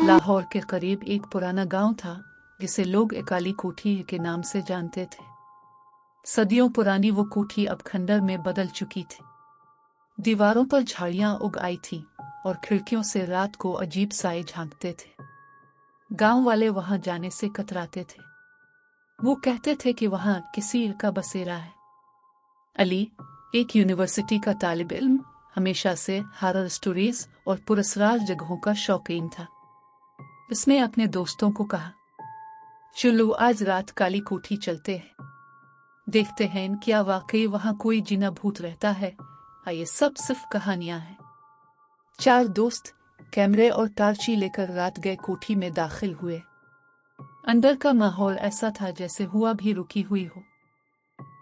लाहौर के करीब एक पुराना गांव था जिसे लोग काली कोठी के नाम से जानते थे। सदियों पुरानी वो कोठी अब खंडर में बदल चुकी थी। दीवारों पर झाड़ियां उग आई थी और खिड़कियों से रात को अजीब साए झांकते थे। गांव वाले वहां जाने से कतराते थे। वो कहते थे कि वहां किसी का बसेरा है। अली, एक यूनिवर्सिटी का तालिब इल्म, हमेशा से हॉरर स्टोरीज और पुरस्कार जगहों का शौकीन था। उसने अपने दोस्तों को कहा, चलो आज रात काली कोठी चलते हैं, देखते हैं क्या वाकई वहां कोई जिना भूत रहता है या ये सब सिर्फ कहानियां हैं। 4 दोस्त कैमरे और टार्ची लेकर रात गए कोठी में दाखिल हुए। अंदर का माहौल ऐसा था जैसे हुआ भी रुकी हुई हो।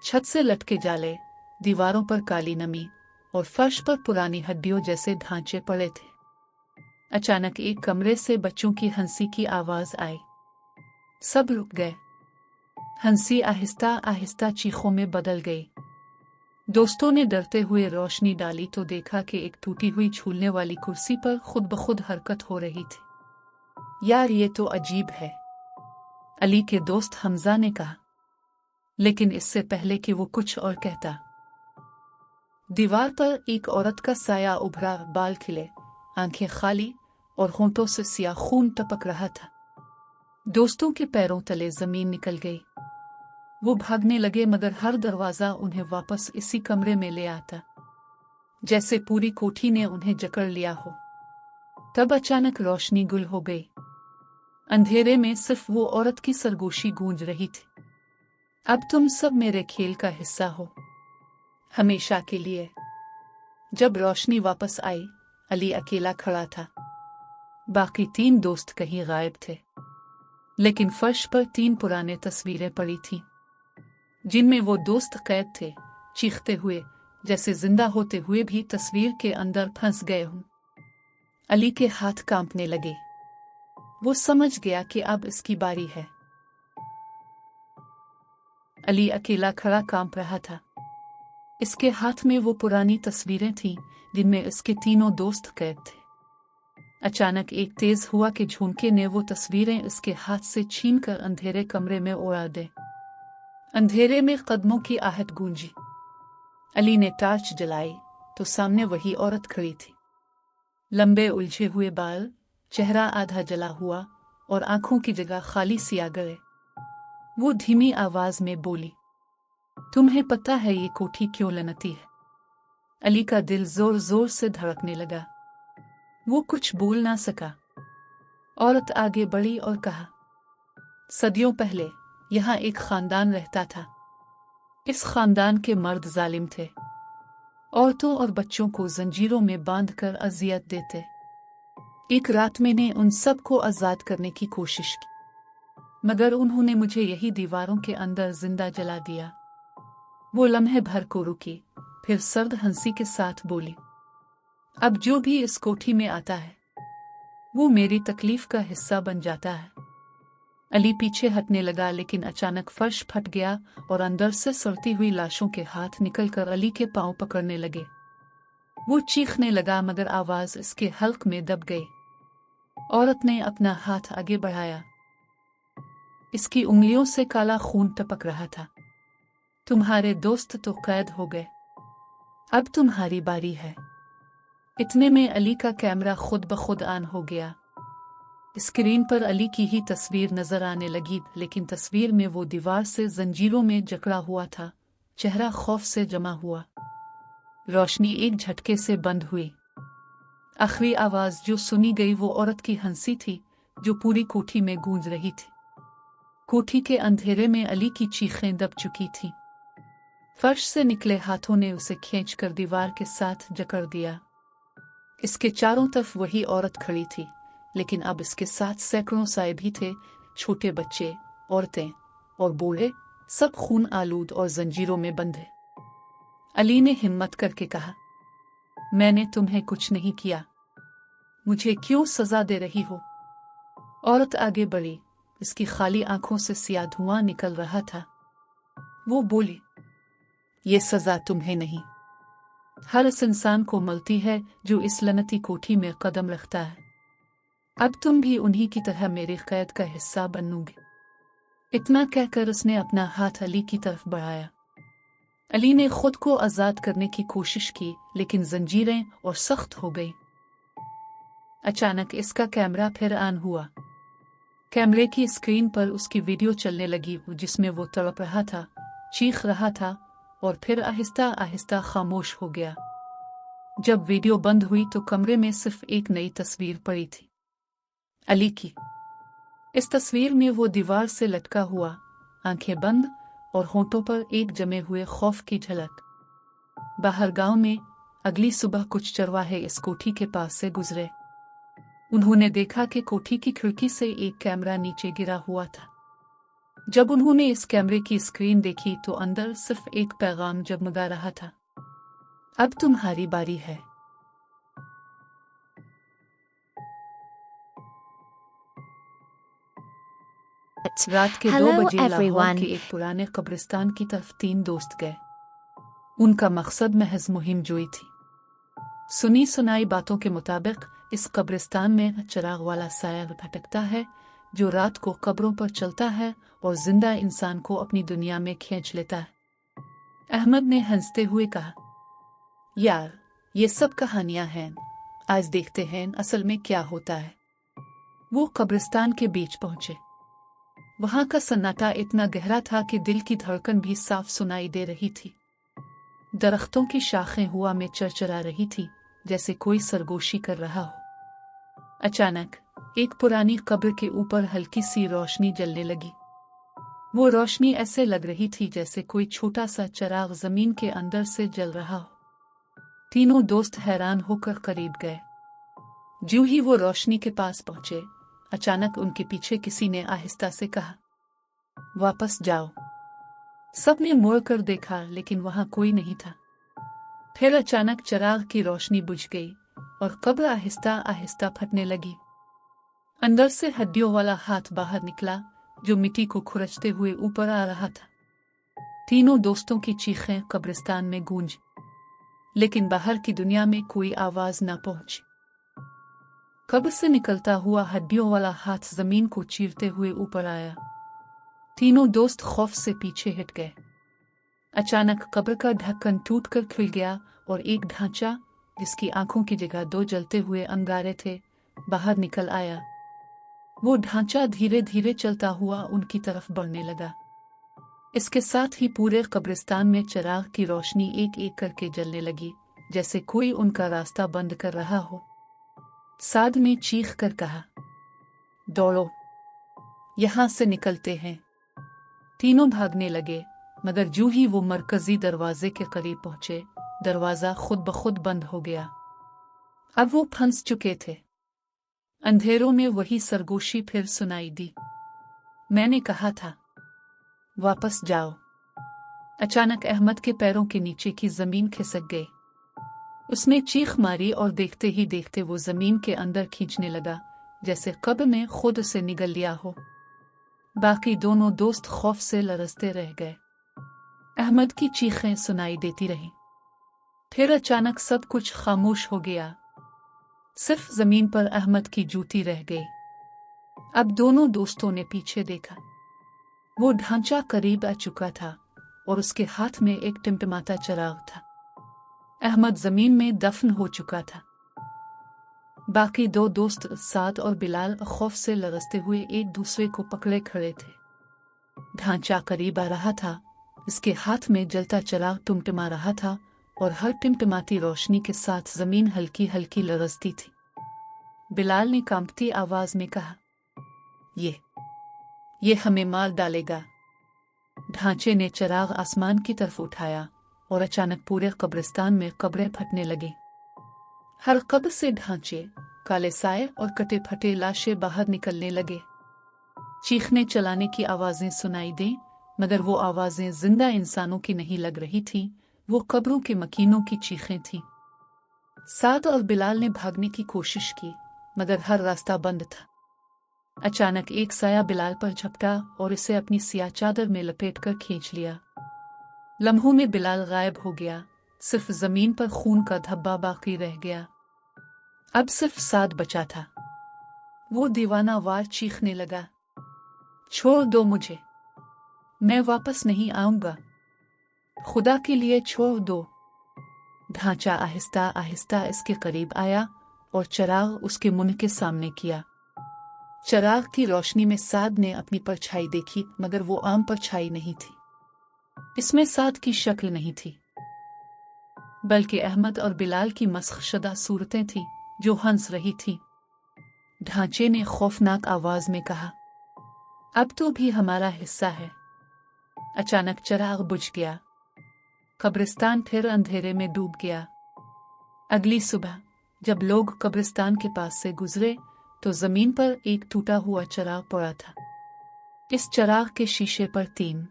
छत से लटके जाले, दीवारों पर काली नमी और फर्श पर पुरानी हड्डियों जैसे ढांचे पड़े थे। अचानक एक कमरे से बच्चों की हंसी की आवाज आई। सब रुक गए। हंसी आहिस्ता आहिस्ता चीखों में बदल गई। दोस्तों ने डरते हुए रोशनी डाली तो देखा कि एक टूटी हुई झूलने वाली कुर्सी पर खुद ब खुद हरकत हो रही थी। यार, ये तो अजीब है, अली के दोस्त हमजा ने कहा। लेकिन इससे पहले कि वो कुछ और कहता, दीवार पर एक औरत का साया उभरा, बाल खिले, आंखें खाली और होंठों से सियाह खून टपक रहा था। दोस्तों के पैरों तले जमीन निकल गई। वो भागने लगे मगर हर दरवाजा उन्हें वापस इसी कमरे में ले आता, जैसे पूरी कोठी ने उन्हें जकड़ लिया हो। तब अचानक रोशनी गुल हो गई। अंधेरे में सिर्फ वो औरत की सरगोशी गूंज रही थी। अब तुम सब मेरे खेल का हिस्सा हो, हमेशा के लिए। जब रोशनी वापस आई, अली अकेला खड़ा था। बाकी 3 दोस्त कहीं गायब थे। लेकिन फर्श पर 3 पुराने तस्वीरें पड़ी थीं, जिनमें वो दोस्त कैद थे, चीखते हुए, जैसे जिंदा होते हुए भी तस्वीर के अंदर फंस गए हों। अली के हाथ कांपने लगे। वो समझ गया कि अब इसकी बारी है। अली अकेला खड़ा कांप रहा था। इसके हाथ में वो पुरानी तस्वीरें थीं जिनमें इसके तीनों दोस्त कैद थे। अचानक एक तेज हुआ कि झुमके ने वो तस्वीरें इसके हाथ से छीनकर अंधेरे कमरे में उड़ा दे। अंधेरे में कदमों की आहट गूंजी। अली ने टार्च जलाई तो सामने वही औरत खड़ी थी। लंबे उलझे हुए बाल, चेहरा आधा जला हुआ और आंखों की जगह खाली सिया गए। वो धीमी आवाज में बोली, तुम्हें पता है ये कोठी क्यों लनती है? अली का दिल जोर जोर से धड़कने लगा। वो कुछ बोल ना सका। औरत आगे बढ़ी और कहा, सदियों पहले यहाँ एक खानदान रहता था। इस खानदान के मर्द जालिम थे। औरतों और बच्चों को जंजीरों में बांधकर अजियत देते। एक रात मैंने उन सब को आजाद करने की कोशिश की, मगर उन्होंने मुझे यही दीवारों के अंदर जिंदा जला दिया। वो लम्हे भर को रुकी, फिर सर्द हंसी के साथ बोली, अब जो भी इस कोठी में आता है वो मेरी तकलीफ का हिस्सा बन जाता है। अली पीछे हटने लगा, लेकिन अचानक फर्श फट गया और अंदर से सड़ती हुई लाशों के हाथ निकलकर अली के पांव पकड़ने लगे। वो चीखने लगा मगर आवाज इसके हल्क में दब गई। औरत ने अपना हाथ आगे बढ़ाया। इसकी उंगलियों से काला खून टपक रहा था। तुम्हारे दोस्त तो कैद हो गए, अब तुम्हारी बारी है। इतने में अली का कैमरा खुद ब खुद ऑन हो गया। स्क्रीन पर अली की ही तस्वीर नजर आने लगी, लेकिन तस्वीर में वो दीवार से जंजीरों में जकड़ा हुआ था, चेहरा खौफ से जमा हुआ। रोशनी एक झटके से बंद हुई। आखिरी आवाज जो सुनी गई वो औरत की हंसी थी, जो पूरी कोठी में गूंज रही थी। कोठी के अंधेरे में अली की चीखें दब चुकी थीं। फर्श से निकले हाथों ने उसे खींचकर दीवार के साथ जकड़ दिया। इसके चारों तरफ वही औरत खड़ी थी, लेकिन अब इसके साथ सैकड़ों साए भी थे, छोटे बच्चे, औरतें और बूढ़े, सब खून आलूद और जंजीरों में बंधे। अली ने हिम्मत करके कहा, मैंने तुम्हें कुछ नहीं किया, मुझे क्यों सजा दे रही हो? औरत आगे बढ़ी। इसकी खाली आंखों से सियाह धुआं निकल रहा था। वो बोली, ये सजा तुम्हें नहीं, हर उस इंसान को मिलती है जो इस लनती कोठी में कदम रखता है। अब तुम भी उन्हीं की तरह मेरी कैद का हिस्सा बनोगे। इतना कहकर उसने अपना हाथ अली की तरफ बढ़ाया। अली ने खुद को आजाद करने की कोशिश की, लेकिन जंजीरें और सख्त हो गई। अचानक इसका कैमरा फिर ऑन हुआ। कैमरे की स्क्रीन पर उसकी वीडियो चलने लगी, जिसमें वो तड़प रहा था, चीख रहा था और फिर आहिस्ता आहिस्ता खामोश हो गया। जब वीडियो बंद हुई तो कमरे में सिर्फ एक नई तस्वीर पड़ी थी, अली की। इस तस्वीर में वो दीवार से लटका हुआ, आंखें बंद और होंठों पर एक जमे हुए खौफ की झलक। बाहर गांव में अगली सुबह कुछ चरवाहे इस कोठी के पास से गुजरे। उन्होंने देखा कि कोठी की खिड़की से एक कैमरा नीचे गिरा हुआ था। जब उन्होंने इस कैमरे की स्क्रीन देखी तो अंदर सिर्फ एक पैगाम जगमगा रहा था, अब तुम्हारी बारी है। रात के 2 बजे लाहौर के एक पुराने कब्रिस्तान की तरफ 3 दोस्त गए। उनका मकसद महज मुहिम जोई थी। सुनी सुनाई बातों के मुताबिक इस कब्रिस्तान में चिराग वाला साया भटकता है, जो रात को कब्रों पर चलता है और जिंदा इंसान को अपनी दुनिया में खींच लेता है। अहमद ने हंसते हुए कहा, यार ये सब कहानियां हैं, आज देखते हैं असल में क्या होता है। वो कब्रिस्तान के बीच पहुंचे। वहां का सन्नाटा इतना गहरा था कि दिल की धड़कन भी साफ सुनाई दे रही थी। दरख्तों की शाखें हवा में चरचरा रही थी, जैसे कोई सरगोशी कर रहा हो। अचानक एक पुरानी कब्र के ऊपर हल्की सी रोशनी जलने लगी। वो रोशनी ऐसे लग रही थी जैसे कोई छोटा सा चिराग जमीन के अंदर से जल रहा हो। तीनों दोस्त हैरान होकर करीब गए। ज्यों ही वो रोशनी के पास पहुंचे, अचानक उनके पीछे किसी ने आहिस्ता से कहा, वापस जाओ। सबने मुड़ कर देखा, लेकिन वहां कोई नहीं था। फिर अचानक चिराग की रोशनी बुझ गई और कब्र आहिस्ता आहिस्ता फटने लगी। अंदर से हड्डियों वाला हाथ बाहर निकला, जो मिट्टी को खुरचते हुए ऊपर आ रहा था। तीनों दोस्तों की चीखें कब्रिस्तान में गूंज, लेकिन बाहर की दुनिया में कोई आवाज न पहुंची। कब्र से निकलता हुआ हड्डियों वाला हाथ जमीन को चीरते हुए ऊपर आया। तीनों दोस्त खौफ से पीछे हट गए। अचानक कब्र का ढक्कन टूटकर खुल गया और एक ढांचा, जिसकी आंखों की जगह 2 जलते हुए अंगारे थे, बाहर निकल आया। वो ढांचा धीरे धीरे चलता हुआ उनकी तरफ बढ़ने लगा। इसके साथ ही पूरे कब्रिस्तान में चिराग की रोशनी एक एक करके जलने लगी, जैसे कोई उनका रास्ता बंद कर रहा हो। साद ने चीख कर कहा, दौड़ो, यहां से निकलते हैं। तीनों भागने लगे, मगर जूं ही वो मरकजी दरवाजे के करीब पहुंचे, दरवाजा खुद ब खुद बंद हो गया। अब वो फंस चुके थे। अंधेरों में वही सरगोशी फिर सुनाई दी, मैंने कहा था, वापस जाओ। अचानक अहमद के पैरों के नीचे की जमीन खिसक गई। उसने चीख मारी और देखते ही देखते वो जमीन के अंदर खींचने लगा, जैसे कब्र ने खुद उसे निगल लिया हो। बाकी दोनों दोस्त खौफ से लरजते रह गए। अहमद की चीखें सुनाई देती रहीं। फिर अचानक सब कुछ खामोश हो गया। सिर्फ जमीन पर अहमद की जूती रह गई। अब दोनों दोस्तों ने पीछे देखा। वो ढांचा करीब आ चुका था और उसके हाथ में एक टिमटिमाता चिराग था। अहमद जमीन में दफन हो चुका था। बाकी 2 दोस्त साद और बिलाल खौफ से लरजते हुए एक दूसरे को पकड़े खड़े थे। ढांचा करीब आ रहा था, इसके हाथ में जलता चिराग टिमटिमा रहा था और हर टिमटिमाती रोशनी के साथ जमीन हल्की हल्की लरजती थी। बिलाल ने कांपती आवाज में कहा, ये हमें मार डालेगा। ढांचे ने चिराग आसमान की तरफ उठाया और अचानक पूरे कब्रिस्तान में कब्रें फटने लगी। हर कब्र से ढांचे, काले साए और कटे फटे लाशें बाहर निकलने लगे। चीखने चलाने की आवाजें सुनाई दें, मगर वो आवाजें जिंदा इंसानों की नहीं लग रही थीं, वो कब्रों के मकीनों की चीखें थीं। साद और बिलाल ने भागने की कोशिश की, मगर हर रास्ता बंद था। अचानक एक साया बिलाल पर झपटा और इसे अपनी सियाह चादर में लपेटकर खींच लिया। लम्हों में बिलाल गायब हो गया, सिर्फ जमीन पर खून का धब्बा बाकी रह गया। अब सिर्फ साद बचा था। वो दीवानावार चीखने लगा, छोड़ दो मुझे, मैं वापस नहीं आऊंगा, खुदा के लिए छोड़ दो। ढांचा आहिस्ता आहिस्ता इसके करीब आया और चिराग उसके मुंह के सामने किया। चिराग की रोशनी में साद ने अपनी परछाई देखी, मगर वो आम परछाई नहीं थी। इसमें साद की शक्ल नहीं थी, बल्कि अहमद और बिलाल की मस्खशदा सूरतें थीं जो हंस रही थी। ढांचे ने खौफनाक आवाज में कहा, अब तो भी हमारा हिस्सा है। अचानक चिराग बुझ गया। कब्रिस्तान फिर अंधेरे में डूब गया। अगली सुबह जब लोग कब्रिस्तान के पास से गुजरे तो जमीन पर एक टूटा हुआ चिराग पड़ा था। इस चिराग के शीशे पर 3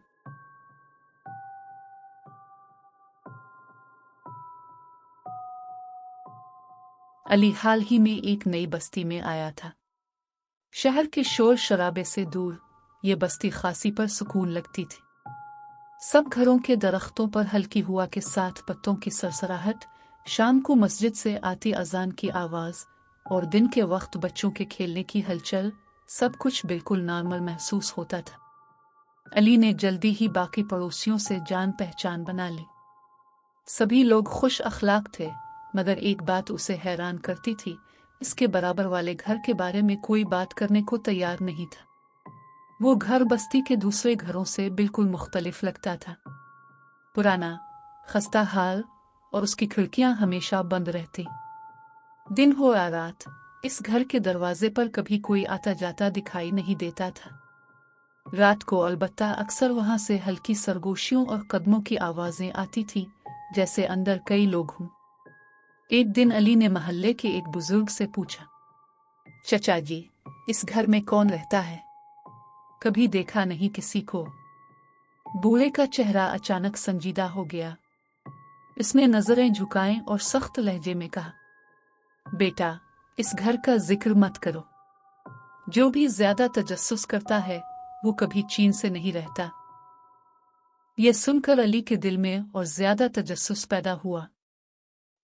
अली हाल ही में एक नई बस्ती में आया था। शहर के शोर शराबे से दूर ये बस्ती खासी पर सुकून लगती थी। सब घरों के दरख्तों पर हल्की हुआ के साथ पत्तों की सरसराहट, शाम को मस्जिद से आती अजान की आवाज और दिन के वक्त बच्चों के खेलने की हलचल, सब कुछ बिल्कुल नॉर्मल महसूस होता था। अली ने जल्दी ही बाकी पड़ोसियों से जान पहचान बना ली। सभी लोग खुश अखलाक थे, मगर एक बात उसे हैरान करती थी, इसके बराबर वाले घर के बारे में कोई बात करने को तैयार नहीं था। वो घर बस्ती के दूसरे घरों से बिल्कुल मुख्तलिफ लगता था। पुराना, खस्ता हाल और उसकी खिड़कियां हमेशा बंद रहती। दिन हो या रात, इस घर के दरवाजे पर कभी कोई आता जाता दिखाई नहीं देता था। रात को अलबत्ता अक्सर वहां से हल्की सरगोशियों और कदमों की आवाजें आती थीं, जैसे अंदर कई लोग हों। एक दिन अली ने मोहल्ले के एक बुजुर्ग से पूछा, चचा जी, इस घर में कौन रहता है? कभी देखा नहीं किसी को। बूढ़े का चेहरा अचानक संजीदा हो गया। इसने नजरें झुकाएं और सख्त लहजे में कहा, बेटा, इस घर का जिक्र मत करो। जो भी ज्यादा तजस्सुस करता है वो कभी चैन से नहीं रहता। यह सुनकर अली के दिल में और ज्यादा तजस्सुस पैदा हुआ।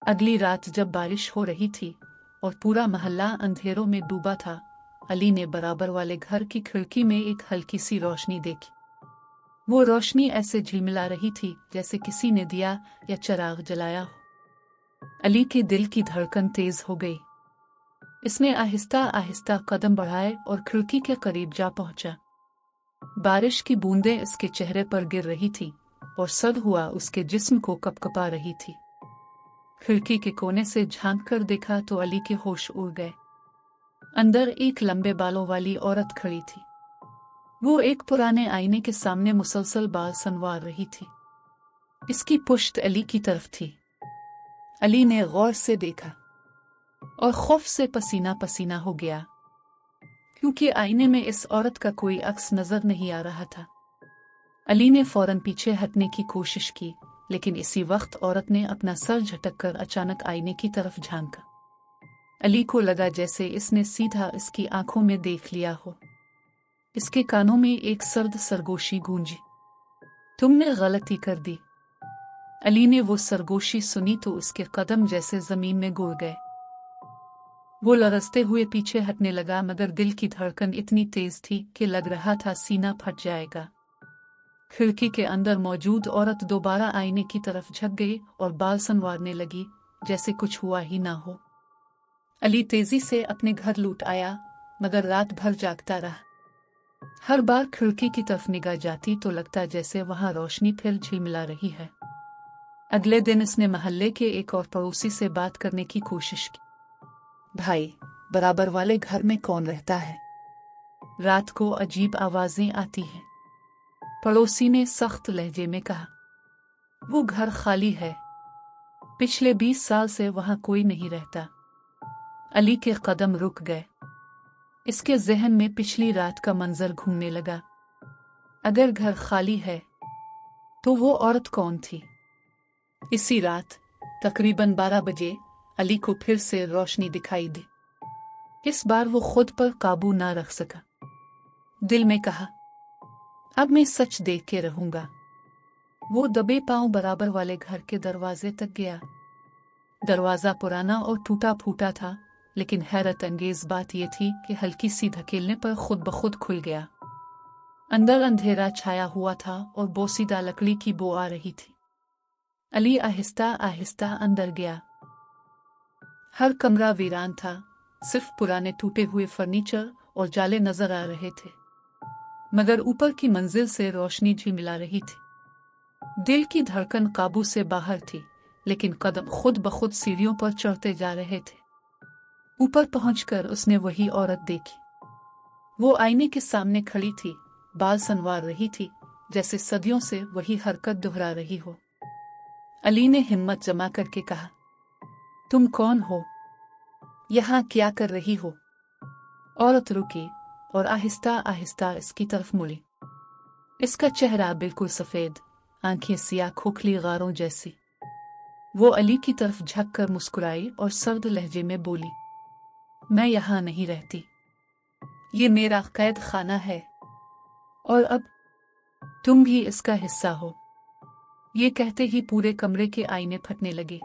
अगली रात जब बारिश हो रही थी और पूरा मोहल्ला अंधेरों में डूबा था, अली ने बराबर वाले घर की खिड़की में एक हल्की सी रोशनी देखी। वो रोशनी ऐसे झिलमिला रही थी जैसे किसी ने दिया या चिराग जलाया हो। अली के दिल की धड़कन तेज हो गई। इसने आहिस्ता आहिस्ता कदम बढ़ाए और खिड़की के करीब जा पहुंचा। बारिश की बूंदें इसके चेहरे पर गिर रही थी और सर्द हुआ उसके जिस्म को कपकपा रही थी। खिड़की के कोने से झांक कर देखा तो अली के होश उड़ गए। अंदर एक लंबे बालों वाली औरत खड़ी थी। वो एक पुराने आईने के सामने मुसलसल बाल संवार रही थी। इसकी पुश्त अली की तरफ थी। अली ने गौर से देखा और खौफ से पसीना पसीना हो गया, क्योंकि आईने में इस औरत का कोई अक्स नजर नहीं आ रहा था। अली ने फौरन पीछे हटने की कोशिश की, लेकिन इसी वक्त औरत ने अपना सर झटककर अचानक आईने की तरफ झांका। अली को लगा जैसे इसने सीधा इसकी आंखों में देख लिया हो। इसके कानों में एक सर्द सरगोशी गूंजी, तुमने गलती कर दी। अली ने वो सरगोशी सुनी तो उसके कदम जैसे जमीन में गिर गए। वो लरजते हुए पीछे हटने लगा, मगर दिल की धड़कन इतनी तेज थी कि लग रहा था सीना फट जाएगा। खिड़की के अंदर मौजूद औरत दोबारा आईने की तरफ झुक गई और बाल संवारने लगी जैसे कुछ हुआ ही ना हो। अली तेजी से अपने घर लौट आया, मगर रात भर जागता रहा। हर बार खिड़की की तरफ निगाह जाती तो लगता जैसे वहां रोशनी फिर झिलमिला रही है। अगले दिन इसने मोहल्ले के एक और पड़ोसी से बात करने की कोशिश की। भाई, बराबर वाले घर में कौन रहता है? रात को अजीब आवाजें आती हैं। पड़ोसी ने सख्त लहजे में कहा, वो घर खाली है। पिछले 20 साल से वहां कोई नहीं रहता। अली के कदम रुक गए। इसके जहन में पिछली रात का मंजर घूमने लगा। अगर घर खाली है तो वो औरत कौन थी? इसी रात तकरीबन 12 बजे अली को फिर से रोशनी दिखाई दी। इस बार वो खुद पर काबू ना रख सका। दिल में कहा, अब मैं सच देख के रहूंगा। वो दबे पांव बराबर वाले घर के दरवाजे तक गया। दरवाजा पुराना और टूटा फूटा था, लेकिन हैरत अंगेज बात यह थी कि हल्की सी धकेलने पर खुद ब खुद खुल गया। अंदर अंधेरा छाया हुआ था और बोसीदा लकड़ी की बो आ रही थी। अली आहिस्ता आहिस्ता अंदर गया। हर कमरा वीरान था, सिर्फ पुराने टूटे हुए फर्नीचर और जाले नजर आ रहे थे, मगर ऊपर की मंजिल से रोशनी झिलमिला रही थी। दिल की धड़कन काबू से बाहर थी, लेकिन कदम खुद ब खुद सीढ़ियों पर चढ़ते जा रहे थे। ऊपर पहुंचकर उसने वही औरत देखी। वो आईने के सामने खड़ी थी, बाल संवार रही थी, जैसे सदियों से वही हरकत दोहरा रही हो। अली ने हिम्मत जमा करके कहा, तुम कौन हो? यहाँ क्या कर रही हो? औरत रुकी और आहिस्ता आहिस्ता इसकी तरफ मुड़ी। इसका चेहरा बिल्कुल सफेद, आंखें सियाह खोखली गारों जैसी। वो अली की तरफ झुककर मुस्कुराई और सर्द लहजे में बोली, मैं यहाँ नहीं रहती, ये मेरा कैद खाना है और अब तुम भी इसका हिस्सा हो। ये कहते ही पूरे कमरे के आईने फटने लगे।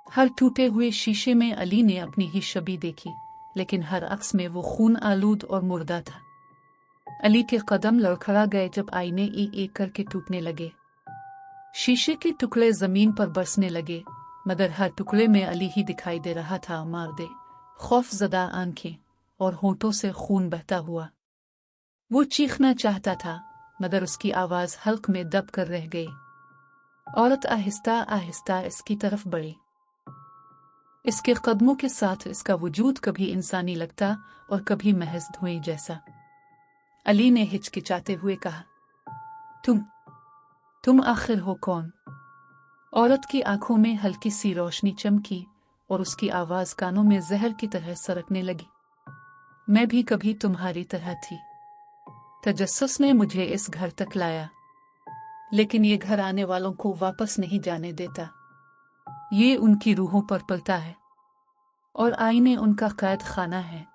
हर टूटे हुए शीशे में अली ने अपनी ही छवि देखी, लेकिन हर अक्स में वो खून आलूद और मुर्दा था। अली के कदम लड़खड़ा गए जब आईने एक एक करके टूटने लगे। शीशे के टुकड़े जमीन पर बरसने लगे, मगर हर टुकड़े में अली ही दिखाई दे रहा था, मारदे, खौफजदा आंखें और होठों से खून बहता हुआ। वो चीखना चाहता था, मगर उसकी आवाज हल्क में दब कर रह गई। औरत आहिस्ता आहिस्ता इसकी तरफ बढ़ी। इसके कदमों के साथ इसका वजूद कभी इंसानी लगता और कभी महज धुएं जैसा। अली ने हिचकिचाते हुए कहा, तुम आखिर हो कौन? औरत की आंखों में हल्की सी रोशनी चमकी और उसकी आवाज कानों में जहर की तरह सरकने लगी। मैं भी कभी तुम्हारी तरह थी। तजस्सुस ने मुझे इस घर तक लाया, लेकिन ये घर आने वालों को वापस नहीं जाने देता। ये उनकी रूहों पर पलता है और आईने उनका कैद खाना है।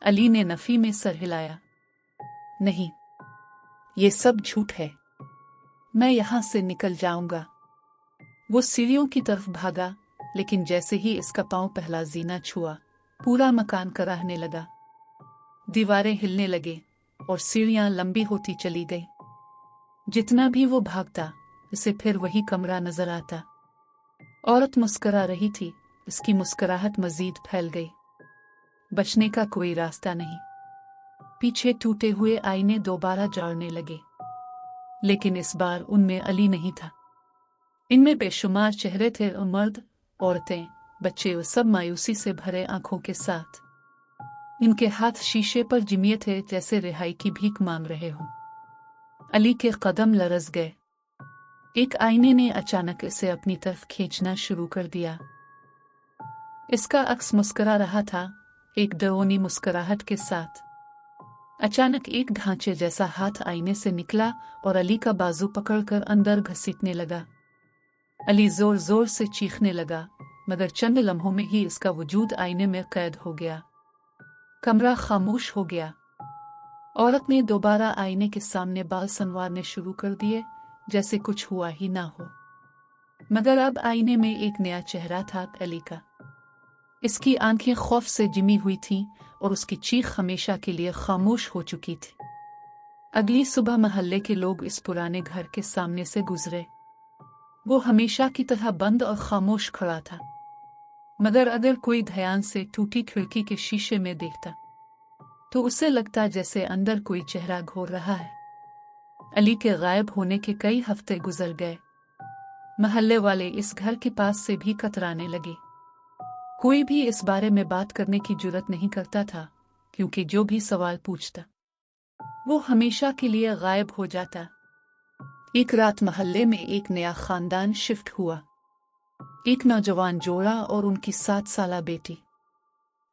अली ने नफी में सर हिलाया, नहीं, ये सब झूठ है। मैं यहां से निकल जाऊंगा। वो सीढ़ियों की तरफ भागा, लेकिन जैसे ही इसका पांव पहला जीना छुआ, पूरा मकान कराहने लगा। दीवारें हिलने लगे और सीढ़ियां लंबी होती चली गई। जितना भी वो भागता, उसे फिर वही कमरा नजर आता। औरत मुस्कुरा रही थी, इसकी मुस्कुराहट मजीद फैल गई। बचने का कोई रास्ता नहीं। पीछे टूटे हुए आईने दोबारा जलने लगे, लेकिन इस बार उनमें अली नहीं था। इनमें बेशुमार चेहरे थे और मर्द, औरतें, बच्चे, और सब मायूसी से भरे आंखों के साथ। इनके हाथ शीशे पर जिमिये थे, जैसे रिहाई की भीख मांग रहे हों। अली के कदम लरज गए। एक आईने ने अचानक इसे अपनी तरफ खींचना शुरू कर दिया। इसका अक्स मुस्कुरा रहा था, एक डरावनी मुस्कुराहट के साथ। अचानक एक ढांचे जैसा हाथ आईने से निकला और अली का बाजू पकड़कर अंदर घसीटने लगा। अली जोर जोर से चीखने लगा, मगर चंद लम्हों में ही इसका वजूद आईने में कैद हो गया। कमरा खामोश हो गया। औरत ने दोबारा आईने के सामने बाल संवारने शुरू कर दिए, जैसे कुछ हुआ ही ना हो। मगर अब आईने में एक नया चेहरा था, अली का। इसकी आंखें खौफ से जिमी हुई थीं और उसकी चीख हमेशा के लिए खामोश हो चुकी थी। अगली सुबह मोहल्ले के लोग इस पुराने घर के सामने से गुजरे। वो हमेशा की तरह बंद और खामोश खड़ा था, मगर अगर कोई ध्यान से टूटी खिड़की के शीशे में देखता, तो उसे लगता जैसे अंदर कोई चेहरा घूर रहा है। अली के गायब होने के कई हफ्ते गुजर गए। मोहल्ले वाले इस घर के पास से भी कतराने लगे। कोई भी इस बारे में बात करने की जुर्रत नहीं करता था, क्योंकि जो भी सवाल पूछता, वो हमेशा के लिए गायब हो जाता। एक रात मोहल्ले में एक नया खानदान शिफ्ट हुआ। एक नौजवान जोड़ा और उनकी 7 साला बेटी।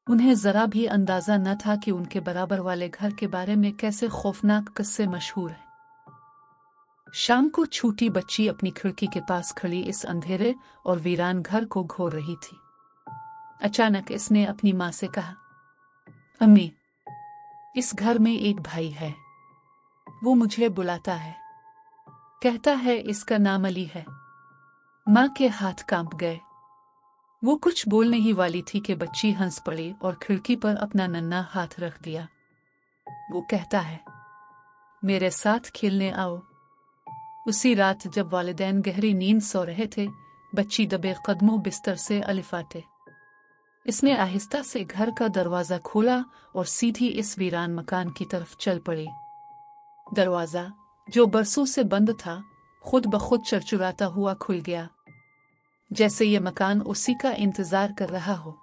उन्हें जरा भी अंदाजा न था कि उनके बराबर वाले घर के बारे में कैसे खौफनाक किस्से मशहूर हैं। शाम को छोटी बच्ची अपनी खिड़की के पास खड़ी इस अंधेरे और वीरान घर को घोर रही थी। अचानक इसने अपनी माँ से कहा, अम्मी, इस घर में एक भाई है। वो मुझे बुलाता है, कहता है इसका नाम अली है। माँ के हाथ कांप गए। वो कुछ बोलने ही वाली थी कि बच्ची हंस पड़ी और खिड़की पर अपना नन्हा हाथ रख दिया। वो कहता है, मेरे साथ खेलने आओ। उसी रात जब वालिदैन गहरी नींद सो रहे थे, बच्ची दबे कदमों बिस्तर से अलिफाटे। इसने आहिस्ता से घर का दरवाजा खोला और सीधी इस वीरान मकान की तरफ चल पड़ी। दरवाजा, जो बरसों से बंद था, खुद ब खुद चरचुराता हुआ खुल गया, जैसे ये मकान उसी का इंतजार कर रहा हो।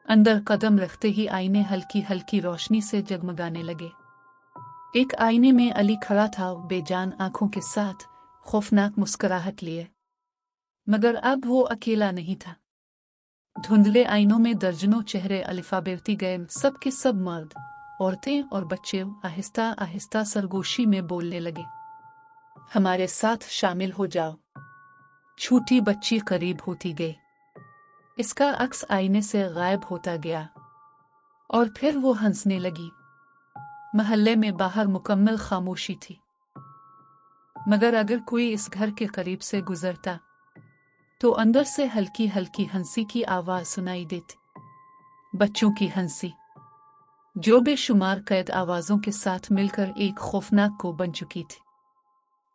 अंदर कदम रखते ही आईने हल्की हल्की रोशनी से जगमगाने लगे। एक आईने में अली खड़ा था, बेजान आंखों के साथ, खौफनाक मुस्कुराहट लिए। मगर अब वो अकेला नहीं था। धुंधले आईनों में दर्जनों चेहरे अलिफा बेरती गए। सब के सब मर्द, औरतें और बच्चे आहिस्ता आहिस्ता सरगोशी में बोलने लगे, हमारे साथ शामिल हो जाओ। छोटी बच्ची करीब होती गई। इसका अक्स आईने से गायब होता गया और फिर वो हंसने लगी। महल्ले में बाहर मुकम्मल खामोशी थी, मगर अगर कोई इस घर के करीब से गुजरता तो अंदर से हल्की हल्की हंसी की आवाज सुनाई देती। बच्चों की हंसी, जो बेशुमार कैद आवाजों के साथ मिलकर एक खौफनाक को बन चुकी थी।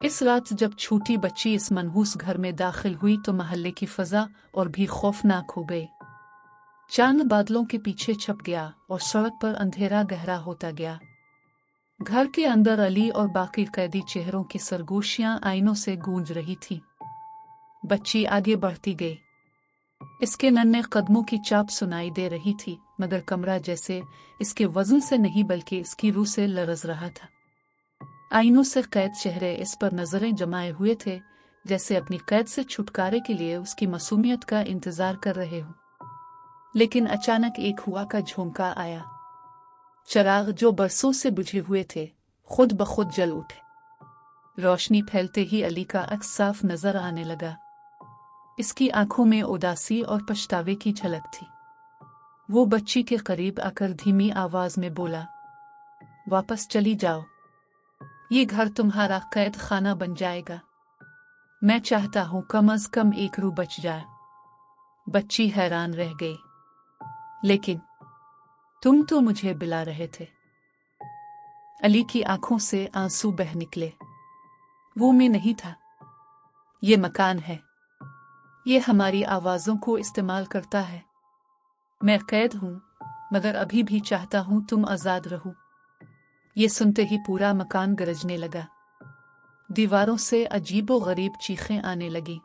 इस रात जब छोटी बच्ची इस मनहूस घर में दाखिल हुई तो महल्ले की फजा और भी खौफनाक हो गई। चांद बादलों के पीछे छप गया और सड़क पर अंधेरा गहरा होता गया। घर के अंदर अली और बाकी कैदी चेहरों की सरगोशियां आईनों से गूंज रही थी। बच्ची आगे बढ़ती गई। इसके नन्हे कदमों की चाप सुनाई दे रही थी, मगर कमरा जैसे इसके वजन से नहीं बल्कि इसकी रूह से लरज रहा था। आईनों से कैद चेहरे इस पर नजरें जमाए हुए थे, जैसे अपनी कैद से छुटकारे के लिए उसकी मासूमियत का इंतजार कर रहे हो। लेकिन अचानक एक हुआ का झोंका आया। चिराग जो बरसों से बुझे हुए थे, खुद ब खुद जल उठे। रोशनी फैलते ही अली का अक्स साफ नजर आने लगा। इसकी आंखों में उदासी और पछतावे की झलक थी। वो बच्ची के करीब आकर धीमी आवाज में बोला, वापस चली जाओ। ये घर तुम्हारा कैद खाना बन जाएगा। मैं चाहता हूं कम अज कम एक रूह बच जाए। बच्ची हैरान रह गई, लेकिन तुम तो मुझे बुला रहे थे। अली की आंखों से आंसू बह निकले। वो मैं नहीं था, ये मकान है। ये हमारी आवाजों को इस्तेमाल करता है। मैं कैद हूं, मगर अभी भी चाहता हूं तुम आजाद रहो। ये सुनते ही पूरा मकान गरजने लगा। दीवारों से अजीबो गरीब चीखें आने लगी।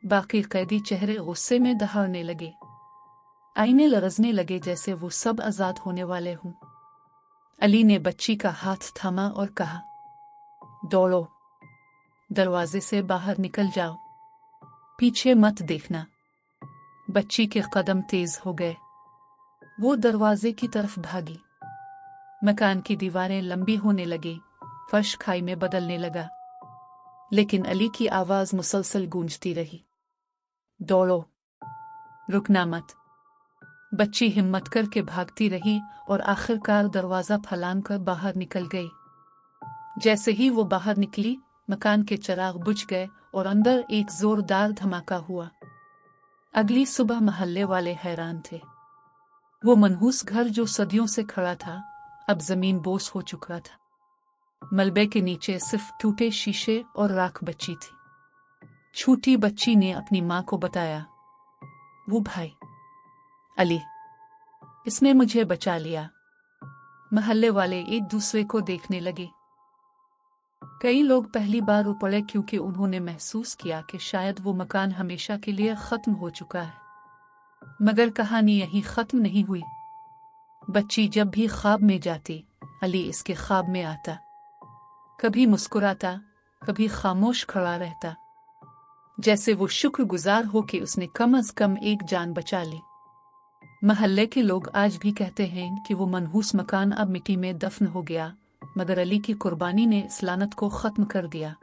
बाकी कैदी चेहरे गुस्से में दहाड़ने लगे। आईने लरजने लगे जैसे वो सब आजाद होने वाले हों। अली ने बच्ची का हाथ थामा और कहा, दौड़ो, दरवाजे से बाहर निकल जाओ, पीछे मत देखना। बच्ची के कदम तेज हो गए। वो दरवाजे की तरफ भागी। मकान की दीवारें लंबी होने लगी, फर्श खाई में बदलने लगा, लेकिन अली की आवाज मुसलसल गूंजती रही, दौड़ो, रुकना मत। बच्ची हिम्मत करके भागती रही और आखिरकार दरवाजा फलांग कर बाहर निकल गई। जैसे ही वो बाहर निकली, मकान के चिराग बुझ गए और अंदर एक जोरदार धमाका हुआ। अगली सुबह महल्ले वाले हैरान थे। वो मनहूस घर जो सदियों से खड़ा था, अब जमीन बोस हो चुका था। मलबे के नीचे सिर्फ टूटे शीशे और राख बची थी। छोटी बच्ची ने अपनी माँ को बताया, वो भाई अली, इसने मुझे बचा लिया। महल्ले वाले एक दूसरे को देखने लगे। कई लोग पहली बार रो पड़े क्योंकि उन्होंने महसूस किया कि शायद वो मकान हमेशा के लिए खत्म हो चुका है। मगर कहानी यहीं खत्म नहीं हुई। बच्ची जब भी ख्वाब में जाती, अली इसके ख्वाब में आता। कभी मुस्कुराता, कभी खामोश खड़ा रहता, जैसे वो शुक्रगुजार हो कि उसने कम अज कम एक जान बचा ली। महल्ले के लोग आज भी कहते हैं कि वो मनहूस मकान अब मिट्टी में दफन हो गया, मगर अली की कुर्बानी ने इस लानत को खत्म कर दिया।